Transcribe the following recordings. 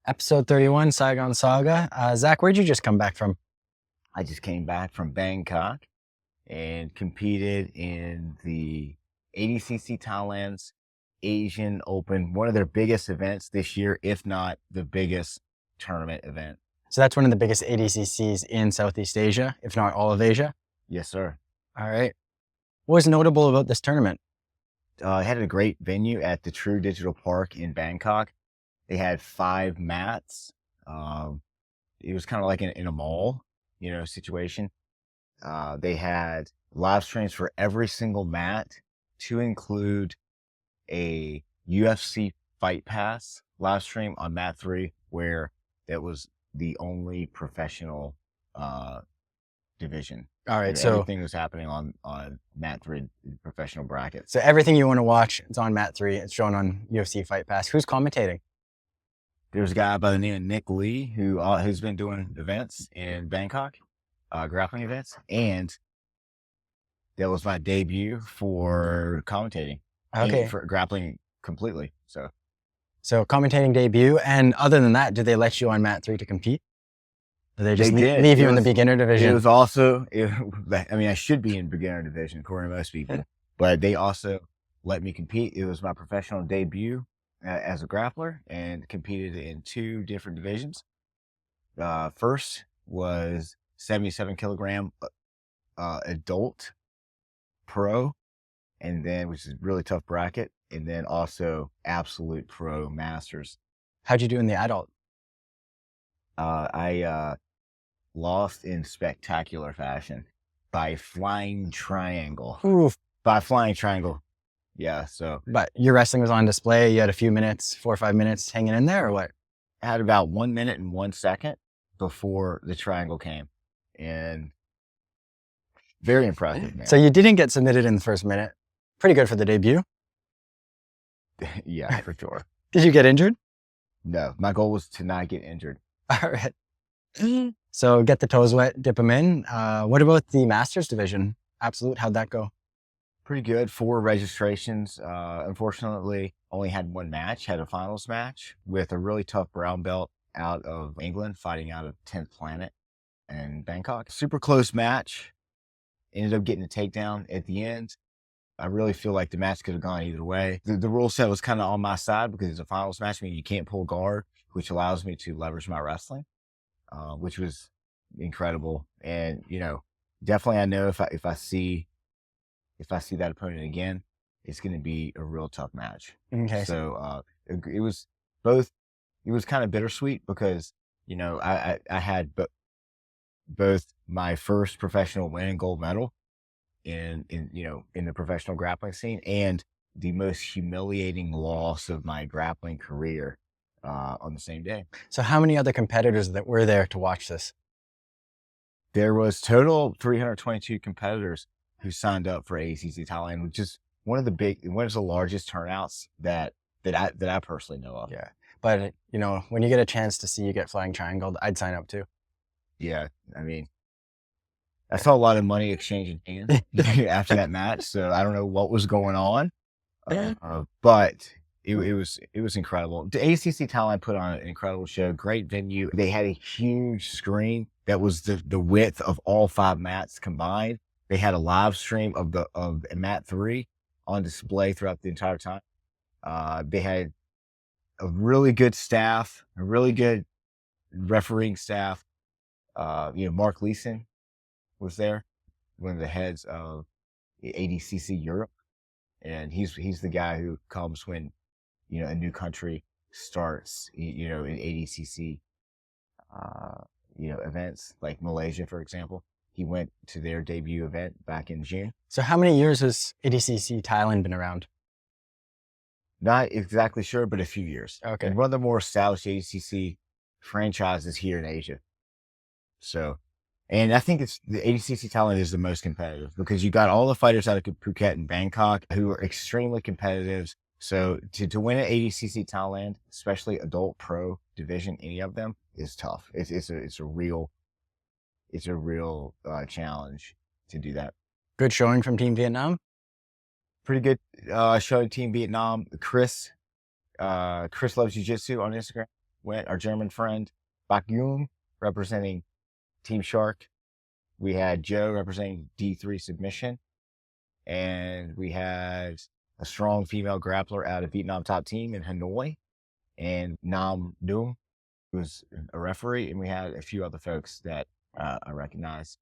Episode 31, Saigon Saga. Zac, where'd you just come back from? I just came back from Bangkok and competed in the ADCC Thailand's Asian Open, one of their biggest events this year, if not the biggest tournament event. So that's one of the biggest ADCCs in Southeast Asia, if not all of Asia. Yes, sir. All right. What was notable about this tournament? It had a great venue at the True Digital Park in Bangkok. They had 5 mats. It was kind of like in a mall, situation. They had live streams for every single mat, to include a UFC Fight Pass live stream on mat 3, where that was the only professional division. All right, so everything was happening on mat 3, professional bracket. So everything you want to watch, it's on mat 3. It's shown on UFC Fight Pass. Who's commentating? There's a guy by the name of Nick Lee who's been doing events in Bangkok, grappling events, and that was my debut for commentating. Okay, for grappling completely. so commentating debut, and other than that, did they let you on mat 3 to compete? Or they just did. leave you in the beginner division? It was also, I should be in beginner division according to most people, but they also let me compete. It was my professional debut as a grappler, and competed in 2 different divisions. First was 77 kilogram adult pro, and then, which is a really tough bracket, and then also absolute pro masters. How'd you do in the adult? I lost in spectacular fashion by flying triangle. Oof. By flying triangle. Yeah, so. But your wrestling was on display. You had a few minutes, 4 or 5 minutes hanging in there, or what? I had about 1 minute and 1 second before the triangle came. And very impressive, man. So you didn't get submitted in the first minute. Pretty good for the debut. Yeah, for sure. Did you get injured? No, my goal was to not get injured. All right. So get the toes wet, dip them in. What about the Masters division? Absolute, how'd that go? Pretty good. 4 registrations. Unfortunately, only had 1 match, had a finals match with a really tough brown belt out of England, fighting out of 10th Planet in Bangkok. Super close match. Ended up getting a takedown at the end. I really feel like the match could have gone either way. The rule set was kind of on my side because it's a finals match. I mean, you can't pull guard, which allows me to leverage my wrestling, which was incredible. And, definitely I know if I see that opponent again, it's going to be a real tough match. Okay. So it was both. It was kind of bittersweet because I had both my first professional win and gold medal in the professional grappling scene, and the most humiliating loss of my grappling career on the same day. So how many other competitors that were there to watch this? There was total 322 competitors who signed up for ADCC Thailand, which is one of the largest turnouts that I personally know of. Yeah. But, when you get a chance to see you get flying triangle, I'd sign up too. Yeah. I mean, I saw a lot of money exchanging hands after that match. So I don't know what was going on, but it was incredible. The ADCC Thailand put on an incredible show, great venue. They had a huge screen that was the width of all 5 mats combined. They had a live stream of mat 3 on display throughout the entire time. They had a really good staff, a really good refereeing staff. Mark Leeson was there, one of the heads of ADCC Europe, and he's the guy who comes when a new country starts in ADCC events, like Malaysia, for example. He went to their debut event back in June. So how many years has ADCC Thailand been around? Not exactly sure, but a few years. Okay. And one of the more established ADCC franchises here in Asia. So, and I think the ADCC Thailand is the most competitive because you got all the fighters out of Phuket and Bangkok who are extremely competitive. So to win at ADCC Thailand, especially adult pro division, any of them, is tough. It's a real challenge to do that. Good showing from Team Vietnam. Pretty good show, Team Vietnam. Chris loves Jiu-Jitsu on Instagram. went, our German friend, Bak Jung, representing Team Shark. We had Joe representing D3 Submission. And we had a strong female grappler out of Vietnam Top Team in Hanoi, and Nam Dung, who was a referee. And we had a few other folks that I recognized.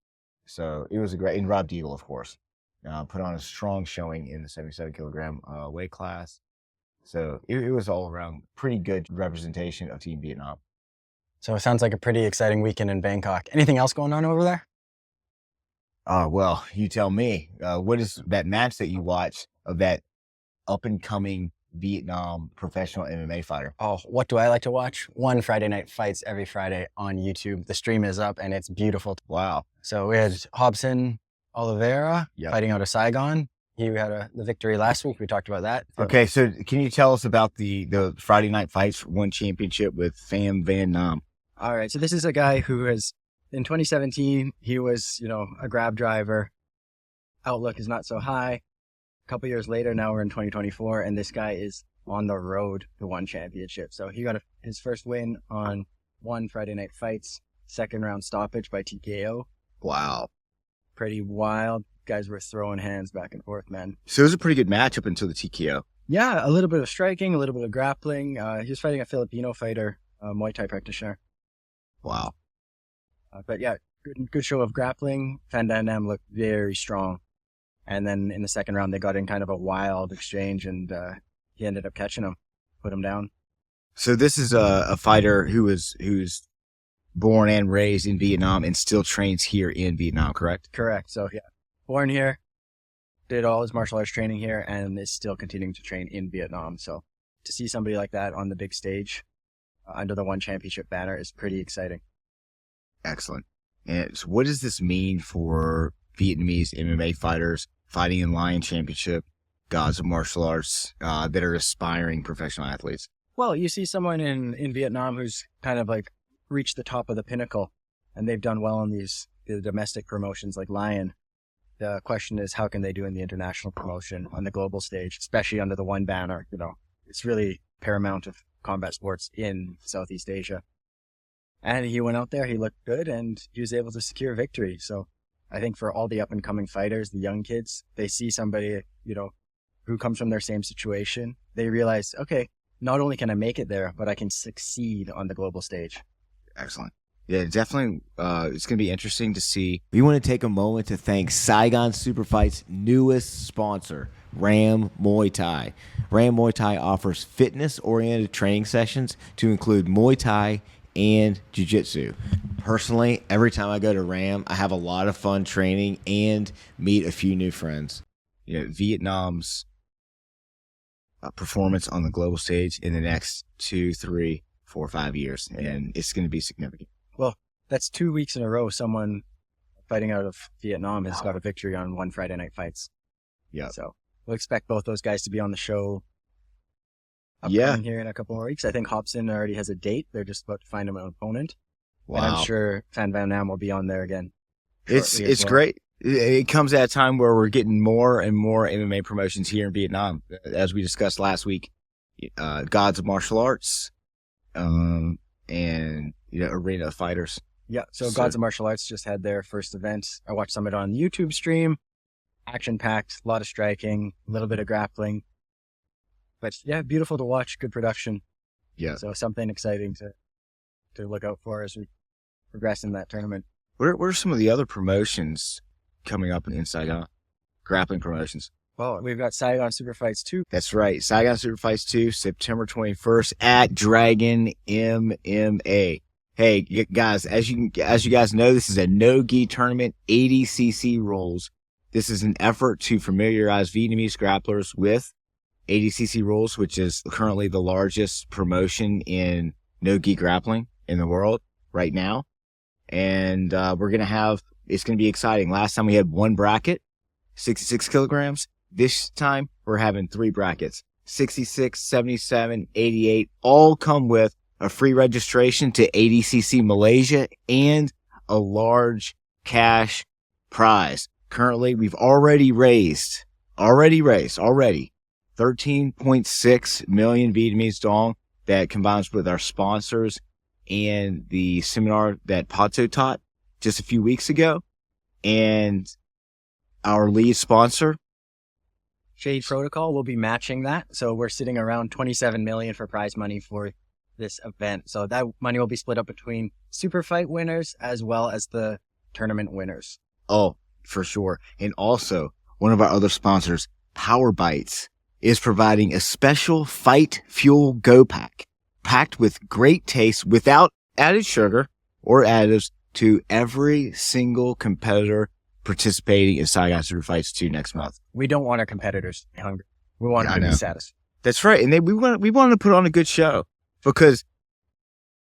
So it was a great, and Rob Deagle, of course, put on a strong showing in the 77 kilogram weight class. So it was all around pretty good representation of Team Vietnam. So it sounds like a pretty exciting weekend in Bangkok. Anything else going on over there? Well, you tell me. What is that match that you watched of that up-and-coming Vietnam professional MMA fighter? Oh, what do I like to watch? One Friday Night Fights every Friday on YouTube. The stream is up and it's beautiful. Wow. So we had Hobson Oliveira fighting out of Saigon. He had the victory last week. We talked about that. Okay, so can you tell us about the Friday Night Fights One Championship with Pham Van Nam? All right, so this is a guy who has, in 2017, he was, a grab driver. Outlook is not so high. A couple years later, now we're in 2024, and this guy is on the road to one championship. So he got his first win on one Friday Night Fights, second round stoppage by TKO. Wow. Pretty wild. Guys were throwing hands back and forth, man. So it was a pretty good match up until the TKO. Yeah, a little bit of striking, a little bit of grappling. He was fighting a Filipino fighter, a Muay Thai practitioner. Wow. But yeah, good show of grappling. Pham Van Nam looked very strong. And then in the second round, they got in kind of a wild exchange, and he ended up catching him, put him down. So this is a fighter who's born and raised in Vietnam and still trains here in Vietnam, correct? Correct. So yeah, born here, did all his martial arts training here, and is still continuing to train in Vietnam. So to see somebody like that on the big stage under the One Championship banner is pretty exciting. Excellent. And so what does this mean for Vietnamese MMA fighters fighting in Lion Championship, gods of martial arts that are aspiring professional athletes? Well, you see someone in Vietnam who's kind of like reached the top of the pinnacle, and they've done well in the domestic promotions like Lion. The question is, how can they do in the international promotion on the global stage, especially under the one banner? It's really paramount of combat sports in Southeast Asia. And he went out there, he looked good, and he was able to secure victory. So I think for all the up-and-coming fighters, the young kids, they see somebody, who comes from their same situation. They realize, okay, not only can I make it there, but I can succeed on the global stage. Excellent. Yeah, definitely. It's going to be interesting to see. We want to take a moment to thank Saigon Superfights' newest sponsor, Ram Muay Thai. Ram Muay Thai offers fitness-oriented training sessions to include Muay Thai and Jiu-Jitsu. Personally, every time I go to Ram, I have a lot of fun training and meet a few new friends. Vietnam's performance on the global stage in the next 2, 3, 4, 5 years, and it's going to be significant. Well, that's 2 weeks in a row someone fighting out of Vietnam has got a victory on one Friday Night Fights. Yeah. So we'll expect both those guys to be on the show here in a couple more weeks. I think Hobson already has a date. They're just about to find him an opponent. Wow. And I'm sure Pham Van Nam will be on there again. It's great. It comes at a time where we're getting more and more MMA promotions here in Vietnam. As we discussed last week, gods of martial arts, and arena fighters. Yeah, so Gods of Martial Arts just had their first event. I watched some of it on the YouTube stream. Action-packed, a lot of striking, a little bit of grappling. But yeah, beautiful to watch, good production. Yeah. So something exciting to look out for as we progress in that tournament. What are some of the other promotions coming up in Saigon? Grappling promotions. Well, we've got Saigon Superfights 2. That's right. Saigon Superfights 2, September 21st at Dragon MMA. Hey, guys, as you guys know, this is a no-gi tournament, ADCC rules. This is an effort to familiarize Vietnamese grapplers with ADCC rules, which is currently the largest promotion in no-gi grappling in the world right now. And it's going to be exciting. Last time we had one bracket, 66 kilograms. This time we're having 3 brackets, 66, 77, 88, all come with a free registration to ADCC Malaysia and a large cash prize. Currently, we've already raised 13.6 million Vietnamese dong that combines with our sponsors and the seminar that Pato taught just a few weeks ago. And our lead sponsor, Shade Protocol, will be matching that. So we're sitting around $27 million for prize money for this event. So that money will be split up between super fight winners as well as the tournament winners. Oh, for sure. And also, one of our other sponsors, Power Bites, is providing a special Fight Fuel Go Pack, packed with great taste without added sugar or additives to every single competitor participating in Saigon Superfights 2 next month. We don't want our competitors to be hungry. We want them to be satisfied. That's right. And we wanted to put on a good show because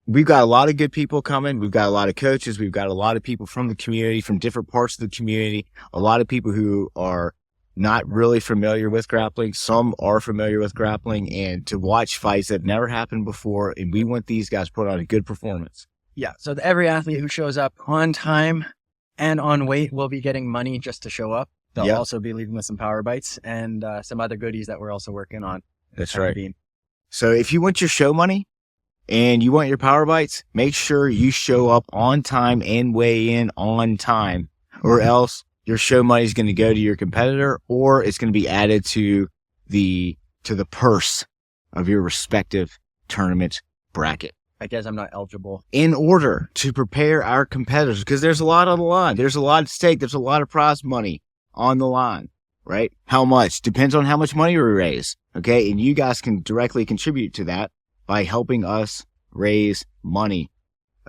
we've got a lot of good people coming. We've got a lot of coaches. We've got a lot of people from the community, from different parts of the community, a lot of people who are not really familiar with grappling. Some are familiar with grappling, and to watch fights that never happened before. And we want these guys to put on a good performance. Yeah. So every athlete who shows up on time and on weight will be getting money just to show up. They'll also be leaving with some Power Bites and some other goodies that we're also working on. That's right. So if you want your show money and you want your Power Bites, make sure you show up on time and weigh in on time, or else your show money is going to go to your competitor, or it's going to be added to the purse of your respective tournament bracket. I guess I'm not eligible. In order to prepare our competitors, because there's a lot on the line. There's a lot at stake. There's a lot of prize money on the line, right? How much? Depends on how much money we raise, okay? And you guys can directly contribute to that by helping us raise money.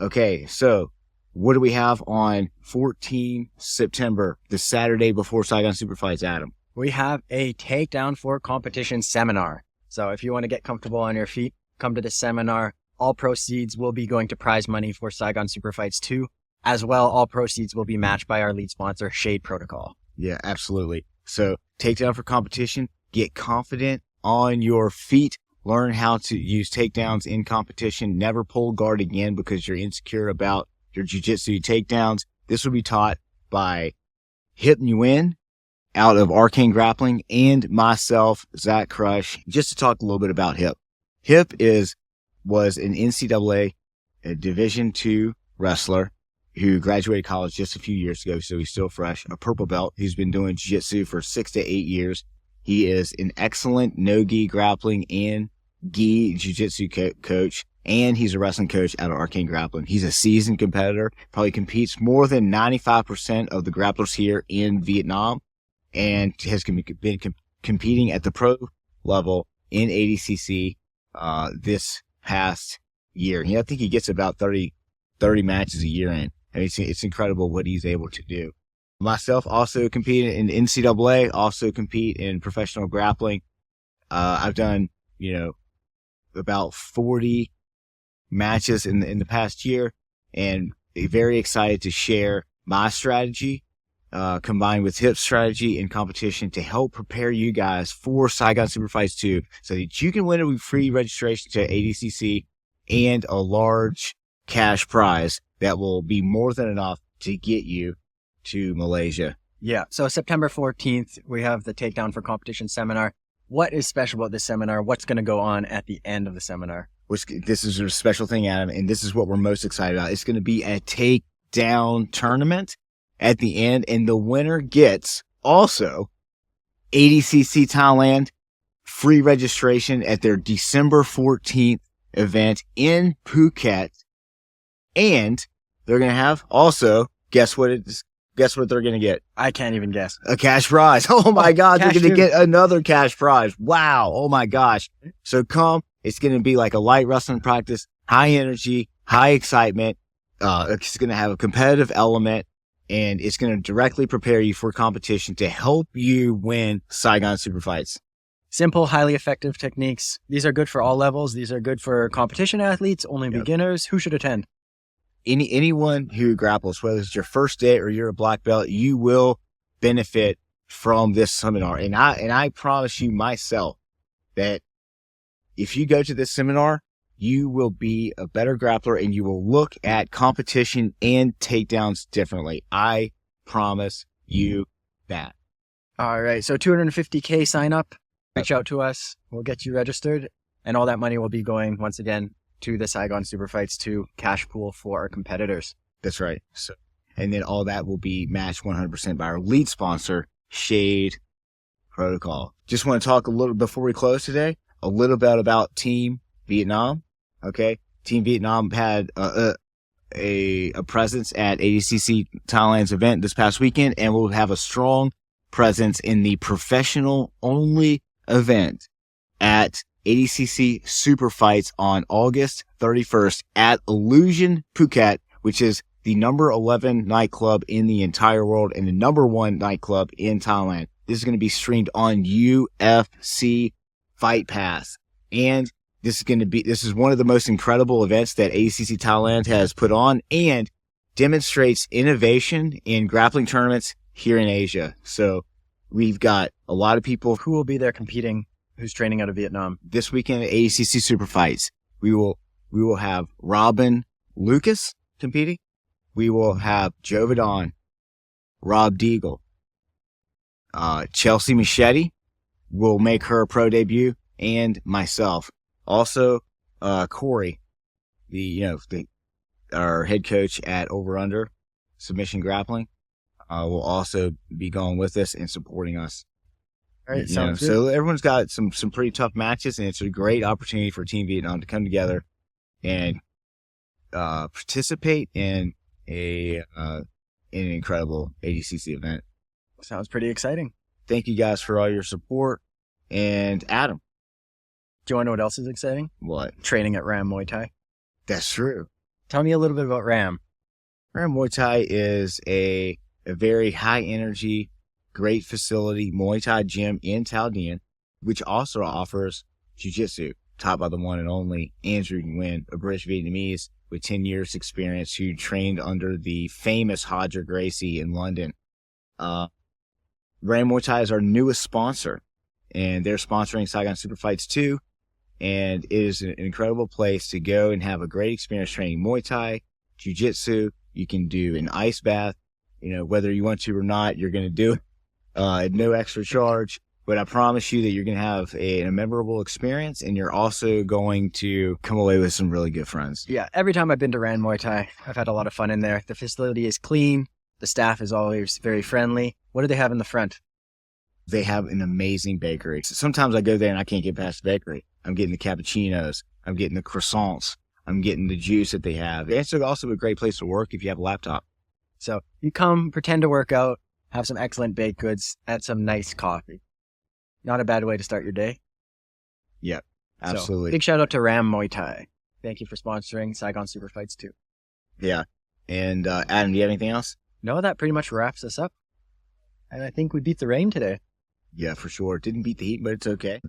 Okay, so what do we have on 14 September, the Saturday before Saigon Superfights, Adam? We have a takedown for competition seminar. So if you want to get comfortable on your feet, come to the seminar. All proceeds will be going to prize money for Saigon Superfights 2. As well, all proceeds will be matched by our lead sponsor, Shade Protocol. Yeah, absolutely. So takedown for competition, get confident on your feet, learn how to use takedowns in competition, never pull guard again because you're insecure about your jiu-jitsu takedowns. This will be taught by Hip Nguyen out of Arcane Grappling and myself, Zach Crush. Just to talk a little bit about Hip. Hip was an NCAA Division II wrestler who graduated college just a few years ago, so he's still fresh, a purple belt. He's been doing jiu-jitsu for 6 to 8 years. He is an excellent no-gi grappling and gi jiu-jitsu coach, and he's a wrestling coach out of Arcane Grappling. He's a seasoned competitor, probably competes more than 95% of the grapplers here in Vietnam, and has been competing at the pro level in ADCC this past year. I think he gets about 30 matches a year in. I mean, it's incredible what he's able to do. Myself also compete in NCAA, also compete in professional grappling. I've done, about 40 matches in the past year, and very excited to share my strategy, combined with Hip's strategy in competition to help prepare you guys for Saigon Superfights 2 so that you can win a free registration to ADCC and a large cash prize that will be more than enough to get you to Malaysia. Yeah. So September 14th, we have the Takedown for Competition seminar. What is special about this seminar? What's going to go on at the end of the seminar? This is a special thing, Adam, and this is what we're most excited about. It's going to be a takedown tournament at the end, and the winner gets also ADCC Thailand free registration at their December 14th event in Phuket. And they're going to have also, guess what they're going to get? I can't even guess. A cash prize. Oh my God. They're going to get another cash prize. Wow. Oh my gosh. So come, it's going to be like a light wrestling practice, high energy, high excitement. It's going to have a competitive element, and it's going to directly prepare you for competition to help you win Saigon Superfights. Simple, highly effective techniques. These are good for all levels. These are good for competition athletes, only beginners. Who should attend? Anyone who grapples, whether it's your first day or you're a black belt, you will benefit from this seminar. And I promise you myself that if you go to this seminar, you will be a better grappler and you will look at competition and takedowns differently. I promise you that. All right. So 250K sign up. Reach out to us. We'll get you registered. And all that money will be going, once again, to the Saigon Superfights to cash pool for our competitors. That's right. So, and then all that will be matched 100% by our lead sponsor, Shade Protocol. Just want to talk a little, before we close today, a little bit about Team Vietnam. Okay. Team Vietnam had a presence at ADCC Thailand's event this past weekend, and will have a strong presence in the professional only event at ADCC Superfights on August 31st at Illusion Phuket, which is the number 11 nightclub in the entire world and the number 1 nightclub in Thailand. This is going to be streamed on UFC Fight Pass. And this is one of the most incredible events that ADCC Thailand has put on, and demonstrates innovation in grappling tournaments here in Asia. So we've got a lot of people Who will be there competing, who's training out of Vietnam? this weekend at ADCC Superfights. We will have Robin Lucas competing. We will have Joe Vidon, Rob Deagle, Chelsea Machete will make her pro debut, and myself. Also, Corey, our head coach at Over Under Submission Grappling, will also be going with us and supporting us. All right, sounds good. So everyone's got some pretty tough matches, and it's a great opportunity for Team Vietnam to come together and participate in an incredible ADCC event. Sounds pretty exciting. Thank you guys for all your support. And Adam, Do you want to know what else is exciting? what? Training at Ram Muay Thai. That's true. Tell me a little bit about Ram. Ram Muay Thai is a very high energy, great facility Muay Thai gym in Thao Dien, which also offers Jiu-Jitsu, taught by the one and only Andrew Nguyen, a British Vietnamese with 10 years experience who trained under the famous Hodger Gracie in London. Ram Muay Thai is our newest sponsor, and they're sponsoring Saigon Superfights too. And it is an incredible place to go and have a great experience training Muay Thai, Jiu-Jitsu. You can do an ice bath, whether you want to or not, you're going to do it at no extra charge. But I promise you that you're going to have a memorable experience, and you're also going to come away with some really good friends. Yeah, every time I've been to Ram Muay Thai, I've had a lot of fun in there. The facility is clean. The staff is always very friendly. What do they have in the front? They have an amazing bakery. Sometimes I go there and I can't get past the bakery. I'm getting the cappuccinos. I'm getting the croissants. I'm getting the juice that they have. It's also a great place to work if you have a laptop. So you come, pretend to work out, have some excellent baked goods, add some nice coffee. Not a bad way to start your day. Yep, absolutely. So, big shout out to Ram Muay Thai. Thank you for sponsoring Saigon Superfights too. Yeah. And Adam, do you have anything else? No, that pretty much wraps us up. And I think we beat the rain today. Yeah, for sure. Didn't beat the heat, but it's okay.